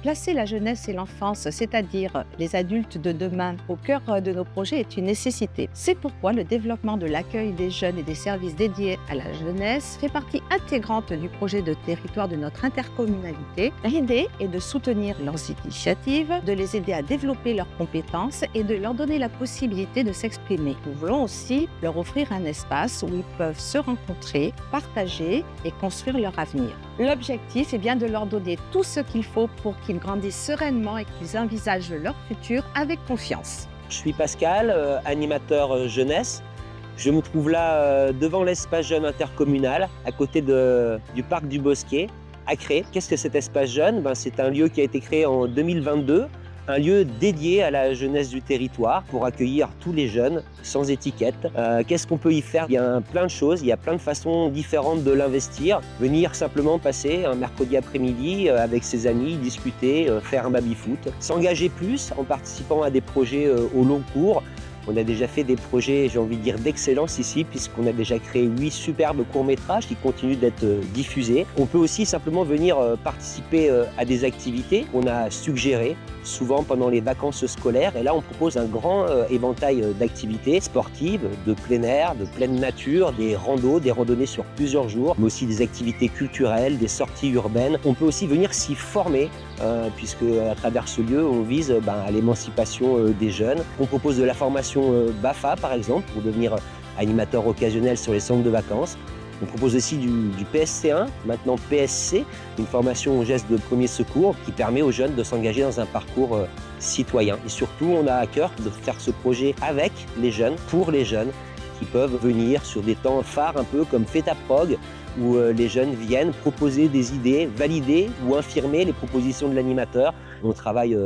Placer la jeunesse et l'enfance, c'est-à-dire les adultes de demain, au cœur de nos projets est une nécessité. C'est pourquoi le développement de l'accueil des jeunes et des services dédiés à la jeunesse fait partie intégrante du projet de territoire de notre intercommunalité. L'idée est de soutenir leurs initiatives, de les aider à développer leurs compétences et de leur donner la possibilité de s'exprimer. Nous voulons aussi leur offrir un espace où ils peuvent se rencontrer, partager et construire leur avenir. L'objectif est bien de leur donner tout ce qu'il faut pour qu'ils grandissent sereinement et qu'ils envisagent leur futur avec confiance. Je suis Pascal, animateur jeunesse. Je me trouve là devant l'espace jeune intercommunal, à côté du parc du Bosquet, à Cré. Qu'est-ce que cet espace jeune? C'est un lieu qui a été créé en 2022, un lieu dédié à la jeunesse du territoire pour accueillir tous les jeunes sans étiquette. Qu'est-ce qu'on peut y faire? Il y a plein de choses, il y a plein de façons différentes de l'investir. Venir simplement passer un mercredi après-midi avec ses amis, discuter, faire un baby-foot. S'engager plus en participant à des projets au long cours. On a déjà fait des projets, j'ai envie de dire, d'excellence ici, puisqu'on a déjà créé 8 superbes courts-métrages qui continuent d'être diffusés. On peut aussi simplement venir participer à des activités qu'on a suggérées, souvent pendant les vacances scolaires. Et là, on propose un grand éventail d'activités sportives, de plein air, de pleine nature, des randonnées sur plusieurs jours, mais aussi des activités culturelles, des sorties urbaines. On peut aussi venir s'y former, puisque à travers ce lieu, on vise à l'émancipation des jeunes. On propose de la formation BAFA, par exemple, pour devenir animateur occasionnel sur les centres de vacances. On propose aussi du PSC1, maintenant PSC, une formation aux gestes de premier secours qui permet aux jeunes de s'engager dans un parcours citoyen. Et surtout, on a à cœur de faire ce projet avec les jeunes, pour les jeunes, qui peuvent venir sur des temps phares un peu comme Fête à Prog, où les jeunes viennent proposer des idées, valider ou infirmer les propositions de l'animateur. On travaille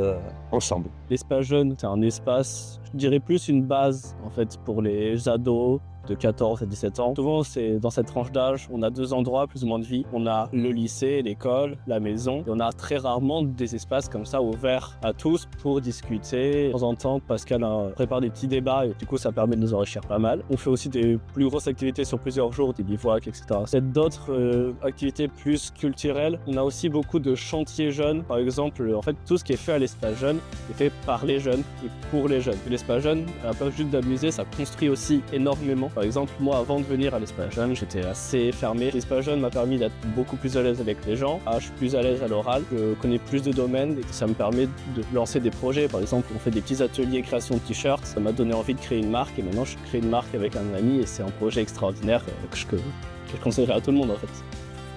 ensemble. L'espace jeune, c'est un espace, je dirais plus une base en fait pour les ados de 14 à 17 ans. Souvent, c'est dans cette tranche d'âge, on a 2 endroits plus ou moins de vie. On a le lycée, l'école, la maison. Et on a très rarement des espaces comme ça ouverts à tous pour discuter. De temps en temps, Pascal prépare des petits débats et du coup, ça permet de nous enrichir pas mal. On fait aussi des plus grosses activités sur plusieurs jours, des bivouacs, etc. C'est d'autres activités plus culturelles. On a aussi beaucoup de chantiers jeunes. Par exemple, en fait, tout ce qui est fait à l'espace jeune est fait par les jeunes et pour les jeunes. Et l'espace jeune, à pas juste d'amuser, ça construit aussi énormément. Par exemple, moi, avant de venir à l'espace jeune, j'étais assez fermé. L'espace jeune m'a permis d'être beaucoup plus à l'aise avec les gens. Je suis plus à l'aise à l'oral, je connais plus de domaines et ça me permet de lancer des projets. Par exemple, on fait des petits ateliers création de t-shirts. Ça m'a donné envie de créer une marque et maintenant, je crée une marque avec un ami et c'est un projet extraordinaire que je conseillerais à tout le monde en fait.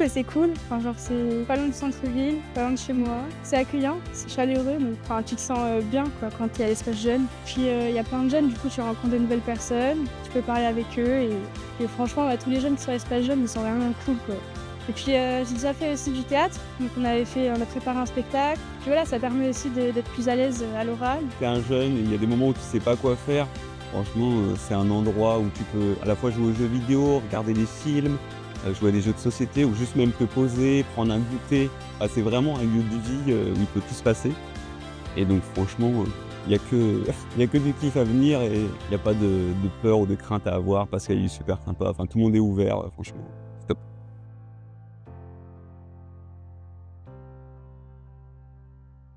C'est cool, c'est pas loin du centre-ville, pas loin de chez moi. C'est accueillant, c'est chaleureux, donc tu te sens bien quand tu es à l'espace jeune. Puis il y a plein de jeunes, du coup tu rencontres de nouvelles personnes, tu peux parler avec eux et franchement tous les jeunes qui sont à l'espace jeune ils sont vraiment cool quoi. Et puis j'ai déjà fait aussi du théâtre, donc on a préparé un spectacle. Puis voilà, ça permet aussi d'être plus à l'aise à l'oral. T'es un jeune, il y a des moments où tu sais pas quoi faire. Franchement, c'est un endroit où tu peux à la fois jouer aux jeux vidéo, regarder des films, jouer à des jeux de société ou juste même te poser, prendre un goûter. C'est vraiment un lieu de vie où il peut tout se passer. Et donc franchement, il n'y a que du kiff à venir et il n'y a pas de peur ou de crainte à avoir parce qu'il est super sympa. Tout le monde est ouvert, franchement.